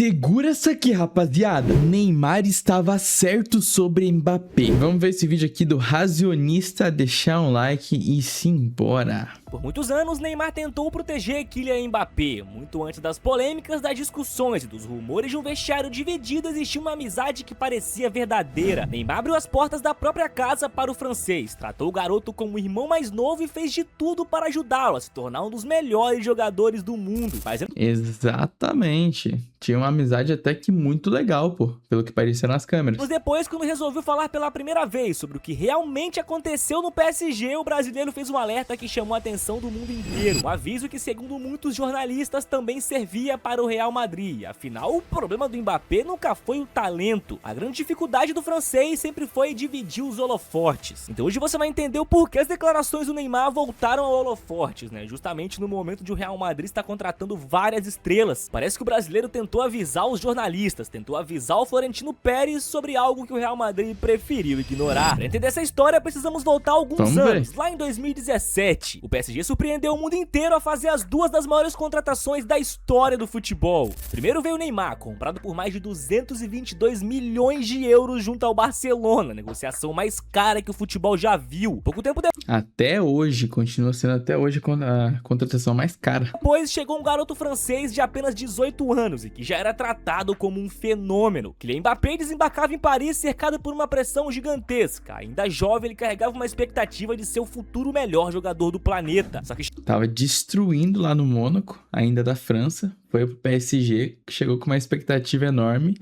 Segura essa aqui, rapaziada. Neymar estava certo sobre Mbappé. Vamos ver esse vídeo aqui do Razionista, deixar um like e simbora. Por muitos anos, Neymar tentou proteger Kylian Mbappé. Muito antes das polêmicas, das discussões e dos rumores de um vestiário dividido, existia uma amizade que parecia verdadeira. Neymar abriu as portas da própria casa para o francês, tratou o garoto como o irmão mais novo e fez de tudo para ajudá-lo a se tornar um dos melhores jogadores do mundo. Exatamente. Tinha uma amizade até que muito legal, pô, pelo que parecia nas câmeras. Mas depois, quando resolveu falar pela primeira vez sobre o que realmente aconteceu no PSG, o brasileiro fez um alerta que chamou a atenção do mundo inteiro. Um aviso que, segundo muitos jornalistas, também servia para o Real Madrid. Afinal, o problema do Mbappé nunca foi o talento. A grande dificuldade do francês sempre foi dividir os holofotes. Então hoje você vai entender o porquê as declarações do Neymar voltaram ao holofotes, né? Justamente no momento de o Real Madrid estar contratando várias estrelas. Parece que o brasileiro tentou avisar os jornalistas, tentou avisar o Florentino Pérez sobre algo que o Real Madrid preferiu ignorar. Para entender essa história, precisamos voltar alguns anos. Lá em 2017, o PSG surpreendeu o mundo inteiro a fazer as duas das maiores contratações da história do futebol. Primeiro veio o Neymar, comprado por mais de 222 milhões de euros junto ao Barcelona, negociação mais cara que o futebol já viu. Pouco tempo depois, até hoje, continua sendo até hoje a contratação mais cara. Depois chegou um garoto francês de apenas 18 anos e que já era tratado como um fenômeno. Kylian Mbappé desembarcava em Paris cercado por uma pressão gigantesca. Ainda jovem, ele carregava uma expectativa de ser o futuro melhor jogador do planeta. Só que tava destruindo lá no Mônaco, ainda da França, foi pro PSG, que chegou com uma expectativa enorme.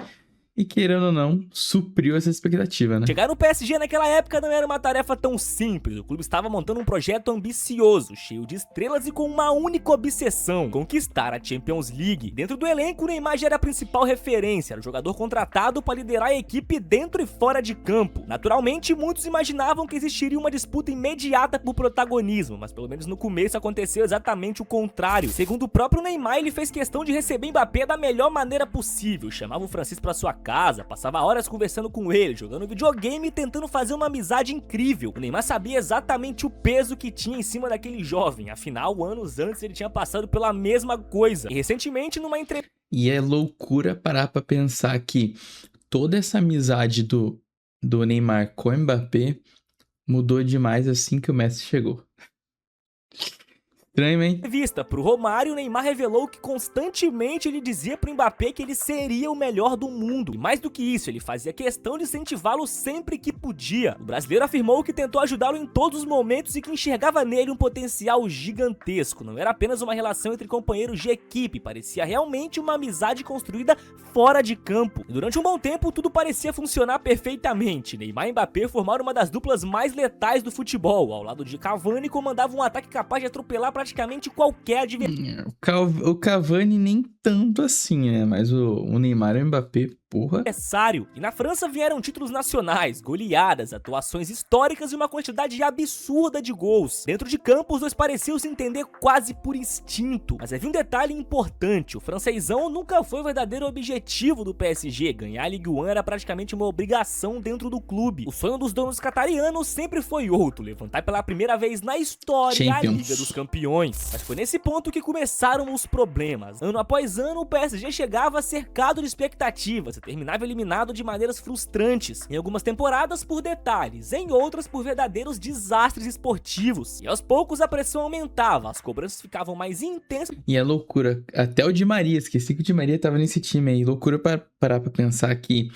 E querendo ou não, supriu essa expectativa, né? chegar no PSG naquela época não era uma tarefa tão simples. O clube estava montando um projeto ambicioso, cheio de estrelas e com uma única obsessão: conquistar a Champions League. Dentro do elenco, o Neymar já era a principal referência, era o jogador contratado para liderar a equipe dentro e fora de campo. Naturalmente, muitos imaginavam que existiria uma disputa imediata por protagonismo, mas pelo menos no começo aconteceu exatamente o contrário. Segundo o próprio Neymar, ele fez questão de receber Mbappé da melhor maneira possível, chamava o francês para sua casa, passava horas conversando com ele, jogando videogame e tentando fazer uma amizade incrível. O Neymar sabia exatamente o peso que tinha em cima daquele jovem, afinal, anos antes ele tinha passado pela mesma coisa. E recentemente, numa entrevista... E é loucura parar pra pensar que toda essa amizade do Neymar com o Mbappé mudou demais assim que o Messi chegou. Estranho, hein? Vista pro Romário, o Neymar revelou que constantemente ele dizia pro Mbappé que ele seria o melhor do mundo. E mais do que isso, ele fazia questão de incentivá-lo sempre que podia. O brasileiro afirmou que tentou ajudá-lo em todos os momentos e que enxergava nele um potencial gigantesco. Não era apenas uma relação entre companheiros de equipe, parecia realmente uma amizade construída fora de campo. E durante um bom tempo, tudo parecia funcionar perfeitamente. Neymar e Mbappé formaram uma das duplas mais letais do futebol. Ao lado de Cavani, comandava um ataque capaz de atropelar praticamente qualquer adversário. O Cavani nem tanto assim, né? Mas o Neymar e o Mbappé, porra. E na França vieram títulos nacionais, goleadas, atuações históricas e uma quantidade absurda de gols. Dentro de campo, os dois pareciam se entender quase por instinto. Mas havia um detalhe importante: o francesão nunca foi o verdadeiro objetivo do PSG. Ganhar a Ligue 1 era praticamente uma obrigação dentro do clube. O sonho dos donos catarianos sempre foi outro: levantar pela primeira vez na história a Liga dos Campeões. Mas foi nesse ponto que começaram os problemas. Ano após ano, o PSG chegava cercado de expectativas e terminava eliminado de maneiras frustrantes. Em algumas temporadas por detalhes, em outras por verdadeiros desastres esportivos. E aos poucos a pressão aumentava, as cobranças ficavam mais intensas. E é loucura. Até o Di Maria, esqueci que o Di Maria tava nesse time aí. Loucura para parar pra pensar que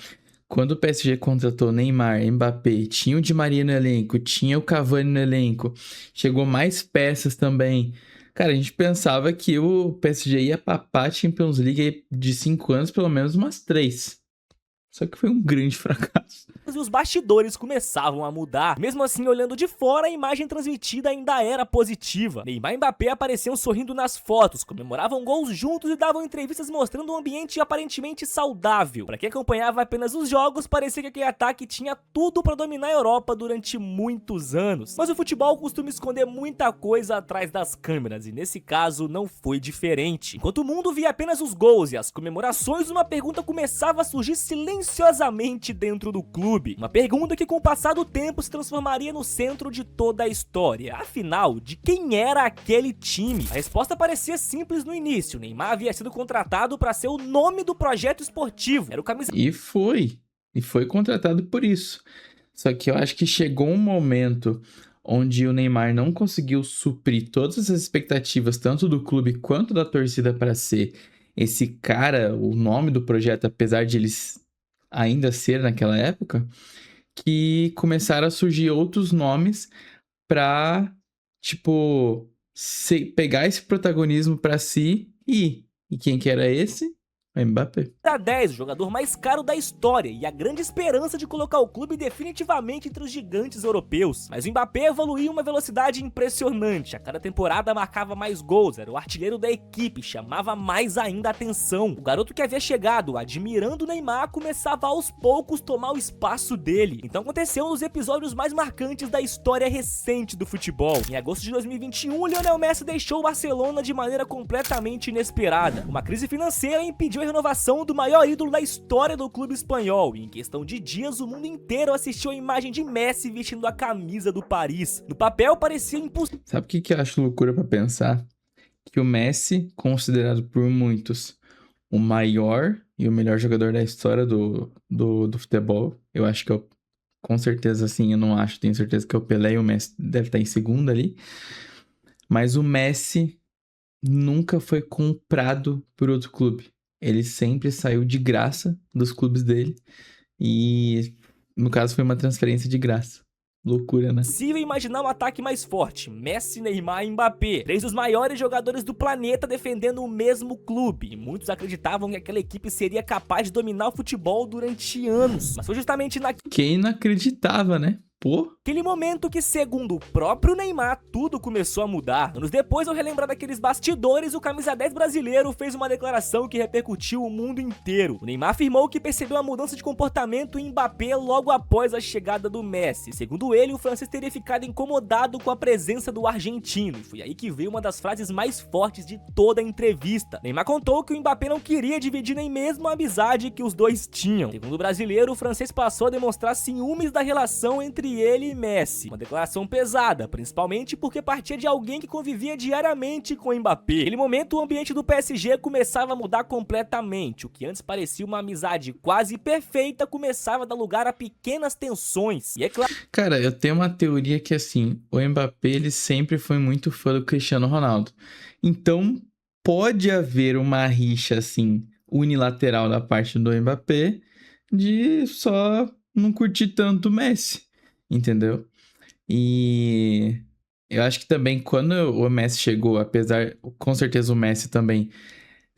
quando o PSG contratou Neymar, Mbappé, tinha o Di Maria no elenco, tinha o Cavani no elenco, chegou mais peças também. Cara, a gente pensava que o PSG ia papar a Champions League de 5 anos, pelo menos umas 3. Só que foi um grande fracasso. E os bastidores começavam a mudar. Mesmo assim, olhando de fora, a imagem transmitida ainda era positiva. Neymar e Mbappé apareciam sorrindo nas fotos, comemoravam gols juntos e davam entrevistas mostrando um ambiente aparentemente saudável. Para quem acompanhava apenas os jogos, parecia que aquele ataque tinha tudo para dominar a Europa durante muitos anos. Mas o futebol costuma esconder muita coisa atrás das câmeras, e nesse caso não foi diferente. Enquanto o mundo via apenas os gols e as comemorações, uma pergunta começava a surgir silenciosamente silenciosamente dentro do clube. Uma pergunta que com o passar do tempo se transformaria no centro de toda a história. Afinal, de quem era aquele time? A resposta parecia simples no início. Neymar havia sido contratado para ser o nome do projeto esportivo. Era o camisa... E foi contratado por isso. Só que eu acho que chegou um momento onde o Neymar não conseguiu suprir todas as expectativas, tanto do clube quanto da torcida, para ser esse cara, o nome do projeto, apesar de eles ainda ser naquela época, que começaram a surgir outros nomes pra, tipo, pegar esse protagonismo pra si e quem que era esse? O Mbappé. 10, o jogador mais caro da história e a grande esperança de colocar o clube definitivamente entre os gigantes europeus. Mas o Mbappé evoluiu em uma velocidade impressionante. A cada temporada marcava mais gols, era o artilheiro da equipe, chamava mais ainda a atenção. O garoto que havia chegado admirando o Neymar começava aos poucos tomar o espaço dele. Então aconteceu um dos episódios mais marcantes da história recente do futebol. Em agosto de 2021, o Lionel Messi deixou o Barcelona de maneira completamente inesperada. Uma crise financeira impediu a renovação do maior ídolo da história do clube espanhol, e em questão de dias o mundo inteiro assistiu a imagem de Messi vestindo a camisa do Paris. No papel parecia impossível. Sabe o que eu acho loucura pra pensar? Que o Messi, considerado por muitos o maior e o melhor jogador da história do futebol, eu acho que com certeza, assim, eu não acho, tenho certeza que é o Pelé, e o Messi deve estar em segundo ali, mas o Messi nunca foi comprado por outro clube. Ele sempre saiu de graça dos clubes dele. E, no caso, foi uma transferência de graça. Loucura, né? Possível imaginar um ataque mais forte. Messi, Neymar e Mbappé. 3 dos maiores jogadores do planeta defendendo o mesmo clube. E muitos acreditavam que aquela equipe seria capaz de dominar o futebol durante anos. Mas foi justamente Quem não acreditava, né? Pô. Aquele momento que, segundo o próprio Neymar, tudo começou a mudar. Anos depois, ao relembrar daqueles bastidores, o camisa 10 brasileiro fez uma declaração que repercutiu o mundo inteiro. O Neymar afirmou que percebeu a mudança de comportamento em Mbappé logo após a chegada do Messi. Segundo ele, o francês teria ficado incomodado com a presença do argentino. E foi aí que veio uma das frases mais fortes de toda a entrevista. Neymar contou que o Mbappé não queria dividir nem mesmo a amizade que os dois tinham. Segundo o brasileiro, o francês passou a demonstrar ciúmes da relação entre ele e Messi. Uma declaração pesada, principalmente porque partia de alguém que convivia diariamente com o Mbappé. Naquele momento, o ambiente do PSG começava a mudar completamente. O que antes parecia uma amizade quase perfeita começava a dar lugar a pequenas tensões. E é claro... Cara, eu tenho uma teoria que, assim, o Mbappé, ele sempre foi muito fã do Cristiano Ronaldo. Então, pode haver uma rixa, assim, unilateral da parte do Mbappé de só não curtir tanto o Messi. Entendeu? E eu acho que também quando o Messi chegou, apesar, com certeza o Messi também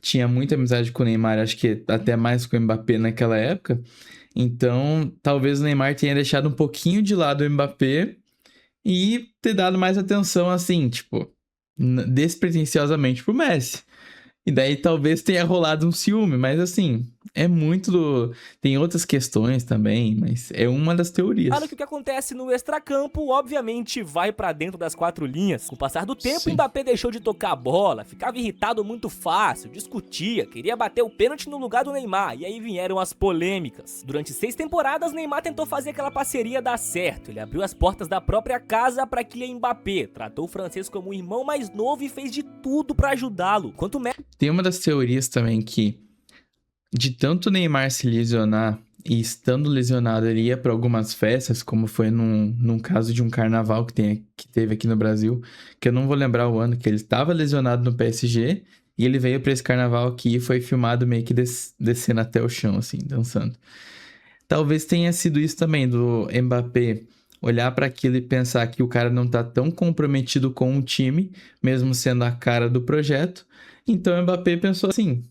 tinha muita amizade com o Neymar, acho que até mais com o Mbappé naquela época. Então, talvez o Neymar tenha deixado um pouquinho de lado o Mbappé e ter dado mais atenção, assim, tipo, despretensiosamente pro Messi. E daí talvez tenha rolado um ciúme, mas assim, é muito do... Tem outras questões também, mas é uma das teorias. Claro que o que acontece no extracampo, obviamente, vai pra dentro das 4 linhas. Com o passar do tempo, o Mbappé deixou de tocar a bola, ficava irritado muito fácil, discutia, queria bater o pênalti no lugar do Neymar, e aí vieram as polêmicas. Durante 6 temporadas, Neymar tentou fazer aquela parceria dar certo. Ele abriu as portas da própria casa pra Kylian Mbappé, tratou o francês como um irmão mais novo e fez de tudo pra ajudá-lo. Enquanto Tem uma das teorias também que, de tanto Neymar se lesionar e estando lesionado, ele ia para algumas festas, como foi num caso de um carnaval que teve aqui no Brasil, que eu não vou lembrar o ano, que ele estava lesionado no PSG e ele veio para esse carnaval aqui e foi filmado meio que descendo até o chão, assim, dançando. Talvez tenha sido isso também, do Mbappé olhar para aquilo e pensar que o cara não tá tão comprometido com o time, mesmo sendo a cara do projeto. Então o Mbappé pensou assim,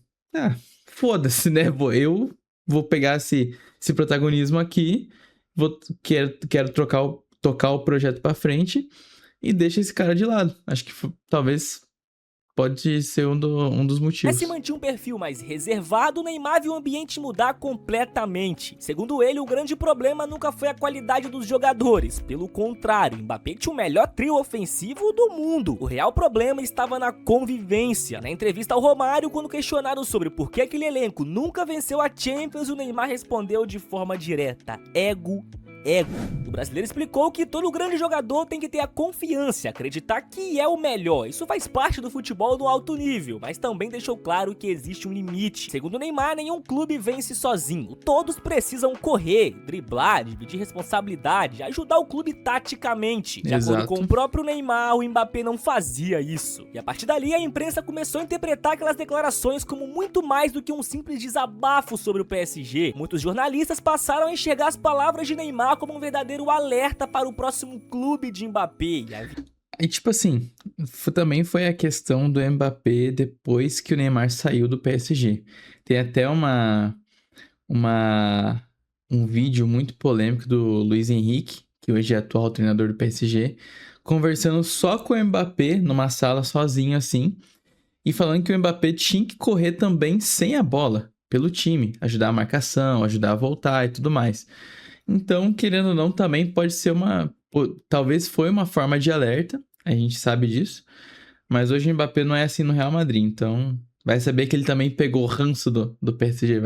foda-se, né? Eu vou pegar esse protagonismo aqui, quero tocar o projeto pra frente e deixa esse cara de lado. Acho que talvez pode ser um dos Mas motivos. se mantinha um perfil mais reservado, o Neymar viu o ambiente mudar completamente. Segundo ele, o grande problema nunca foi a qualidade dos jogadores. Pelo contrário, Mbappé tinha o melhor trio ofensivo do mundo. O real problema estava na convivência. Na entrevista ao Romário, quando questionado sobre por que aquele elenco nunca venceu a Champions, o Neymar respondeu de forma direta: ego. O brasileiro explicou que todo grande jogador tem que ter a confiança, acreditar que é o melhor. Isso faz parte do futebol no alto nível, mas também deixou claro que existe um limite. Segundo o Neymar, nenhum clube vence sozinho. Todos precisam correr, driblar, dividir responsabilidade, ajudar o clube taticamente. De acordo com o próprio Neymar, o Mbappé não fazia isso. E a partir dali, a imprensa começou a interpretar aquelas declarações como muito mais do que um simples desabafo sobre o PSG. Muitos jornalistas passaram a enxergar as palavras de Neymar como um verdadeiro alerta para o próximo clube de Mbappé. E tipo assim, também foi a questão do Mbappé depois que o Neymar saiu do PSG. Tem até um vídeo muito polêmico do Luiz Henrique, que hoje é atual treinador do PSG, conversando só com o Mbappé numa sala sozinho assim, e falando que o Mbappé tinha que correr também sem a bola, pelo time, ajudar a marcação, ajudar a voltar e tudo mais. Então, querendo ou não, também pode ser talvez foi uma forma de alerta, a gente sabe disso, mas hoje o Mbappé não é assim no Real Madrid, então vai saber que ele também pegou o ranço do PSG,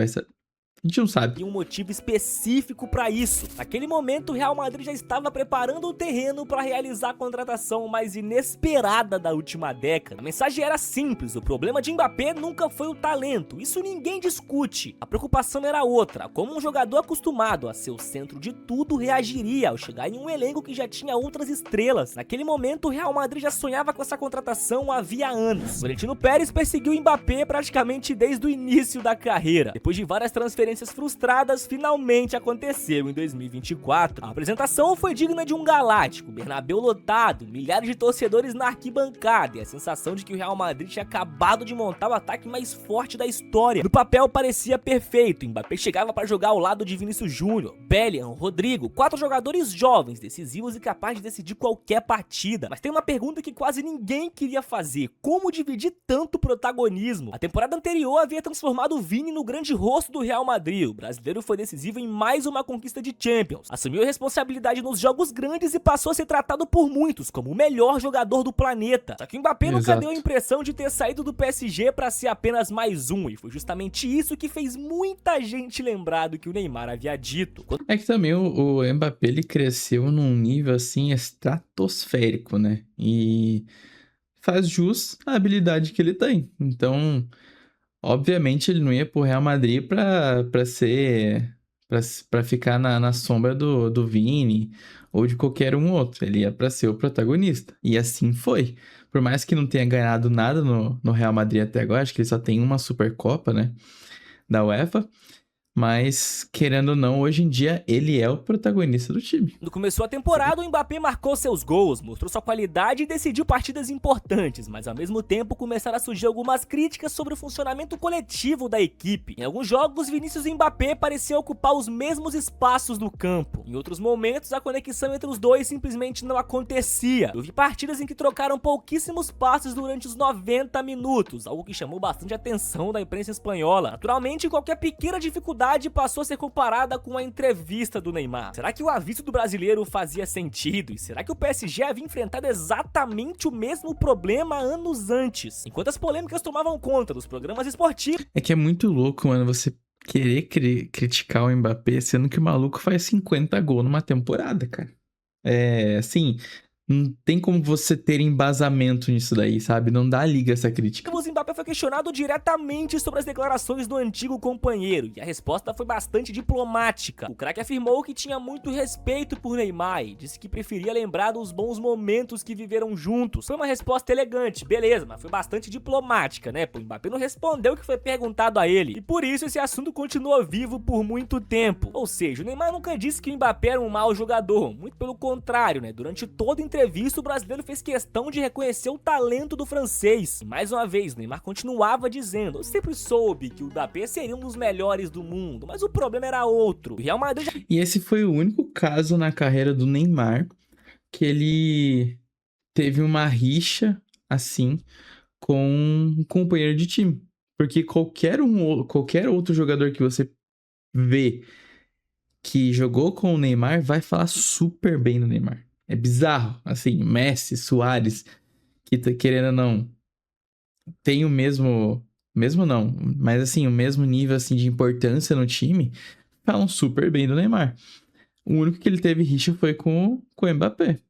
a gente não sabe. E um motivo específico para isso. Naquele momento, o Real Madrid já estava preparando o terreno para realizar a contratação mais inesperada da última década. A mensagem era simples: o problema de Mbappé nunca foi o talento, isso ninguém discute. A preocupação era outra: como um jogador acostumado a ser o centro de tudo reagiria ao chegar em um elenco que já tinha outras estrelas. Naquele momento, o Real Madrid já sonhava com essa contratação havia anos. Florentino Pérez perseguiu o Mbappé praticamente desde o início da carreira. Depois de várias transferências frustradas, finalmente aconteceu em 2024. A apresentação foi digna de um galáctico, Bernabéu lotado, milhares de torcedores na arquibancada e a sensação de que o Real Madrid tinha acabado de montar o ataque mais forte da história. No papel parecia perfeito, Mbappé chegava para jogar ao lado de Vinícius Júnior, Bellingham, Rodrigo, 4 jogadores jovens, decisivos e capazes de decidir qualquer partida. Mas tem uma pergunta que quase ninguém queria fazer: como dividir tanto protagonismo? A temporada anterior havia transformado o Vini no grande rosto do Real Madrid. O brasileiro foi decisivo em mais uma conquista de Champions, assumiu a responsabilidade nos jogos grandes e passou a ser tratado por muitos como o melhor jogador do planeta. Só que o Mbappé nunca deu a impressão de ter saído do PSG para ser apenas mais um, e foi justamente isso que fez muita gente lembrar do que o Neymar havia dito. É que também o Mbappé, ele cresceu num nível assim estratosférico, né? E faz jus à habilidade que ele tem. Então, obviamente ele não ia pro Real Madrid pra ficar na sombra do Vini ou de qualquer um outro. Ele ia pra ser o protagonista. E assim foi. Por mais que não tenha ganhado nada no Real Madrid até agora, acho que ele só tem uma Supercopa, né? Da UEFA. Mas, querendo ou não, hoje em dia ele é o protagonista do time. Quando começou a temporada, o Mbappé marcou seus gols, mostrou sua qualidade e decidiu partidas importantes, mas ao mesmo tempo começaram a surgir algumas críticas sobre o funcionamento coletivo da equipe. Em alguns jogos, Vinícius e Mbappé pareciam ocupar os mesmos espaços no campo. Em outros momentos, a conexão entre os dois simplesmente não acontecia. Eu vi partidas em que trocaram pouquíssimos passes durante os 90 minutos, algo que chamou bastante atenção da imprensa espanhola. Naturalmente, qualquer pequena dificuldade passou a ser comparada com a entrevista do Neymar. Será que o aviso do brasileiro fazia sentido? E será que o PSG havia enfrentado exatamente o mesmo problema anos antes? Enquanto as polêmicas tomavam conta dos programas esportivos... É que é muito louco, mano, você querer criticar o Mbappé, sendo que o maluco faz 50 gols numa temporada, cara. É, assim... Não tem como você ter embasamento nisso daí, sabe? Não dá liga essa crítica. O Mbappé foi questionado diretamente sobre as declarações do antigo companheiro, e a resposta foi bastante diplomática. O craque afirmou que tinha muito respeito por Neymar e disse que preferia lembrar dos bons momentos que viveram juntos. Foi uma resposta elegante, beleza, mas foi bastante diplomática, né? O Mbappé não respondeu o que foi perguntado a ele, e por isso esse assunto continuou vivo por muito tempo. Ou seja, o Neymar nunca disse que o Mbappé era um mau jogador, muito pelo contrário, né? Durante toda a entrevista, o brasileiro fez questão de reconhecer o talento do francês. E mais uma vez, Neymar continuava dizendo: eu sempre soube que o Mbappé seria um dos melhores do mundo, mas o problema era outro. O Real Madrid já... E esse foi o único caso na carreira do Neymar que ele teve uma rixa, assim, com um companheiro de time. Porque qualquer outro jogador que você vê que jogou com o Neymar vai falar super bem do Neymar. É bizarro. Assim, Messi, Suárez, que querendo ou não, tem o mesmo... Mesmo não, mas assim, o mesmo nível assim, de importância no time, falam super bem do Neymar. O único que ele teve rixa foi com o Mbappé.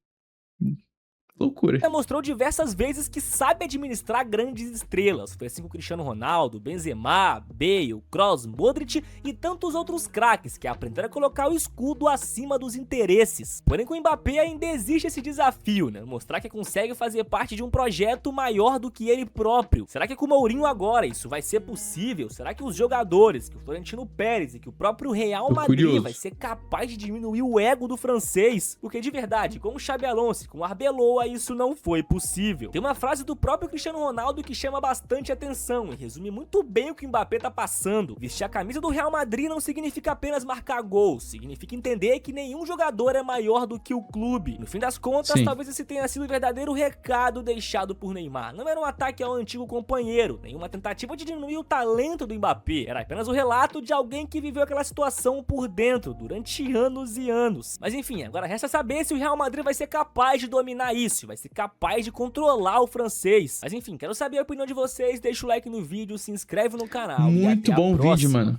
Loucura. Mostrou diversas vezes que sabe administrar grandes estrelas. Foi assim com Cristiano Ronaldo, Benzema, Bale, Kroos, Modric e tantos outros craques que aprenderam a colocar o escudo acima dos interesses. Porém, com o Mbappé ainda existe esse desafio, né? Mostrar que consegue fazer parte de um projeto maior do que ele próprio. Será que com o Mourinho agora isso vai ser possível? Será que os jogadores, que o Florentino Pérez e que o próprio Real Madrid vai ser capaz de diminuir o ego do francês? Porque de verdade, com o Xabi Alonso e com o Arbeloa, isso não foi possível. Tem uma frase do próprio Cristiano Ronaldo que chama bastante atenção e resume muito bem o que o Mbappé tá passando. Vestir a camisa do Real Madrid não significa apenas marcar gols, significa entender que nenhum jogador é maior do que o clube. No fim das contas, Sim. talvez esse tenha sido o verdadeiro recado deixado por Neymar. Não era um ataque ao antigo companheiro, nenhuma tentativa de diminuir o talento do Mbappé, era apenas o relato de alguém que viveu aquela situação por dentro durante anos e anos. Mas enfim, agora resta saber se o Real Madrid vai ser capaz de dominar isso, vai ser capaz de controlar o francês. Mas enfim, quero saber a opinião de vocês, deixa o like no vídeo, se inscreve no canal. Muito bom vídeo, mano.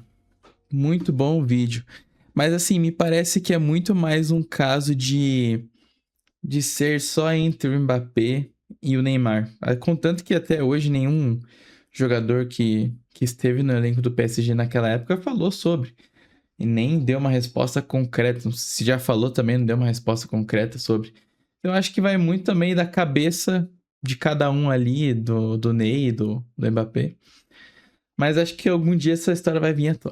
Muito bom vídeo. Mas assim, me parece que é muito mais um caso de ser só entre o Mbappé e o Neymar. Contanto que até hoje nenhum jogador que esteve no elenco do PSG naquela época falou sobre. E nem deu uma resposta concreta. Se já falou também, não deu uma resposta concreta sobre. Eu acho que vai muito também da cabeça de cada um ali, do Ney e do Mbappé. Mas acho que algum dia essa história vai vir à tona.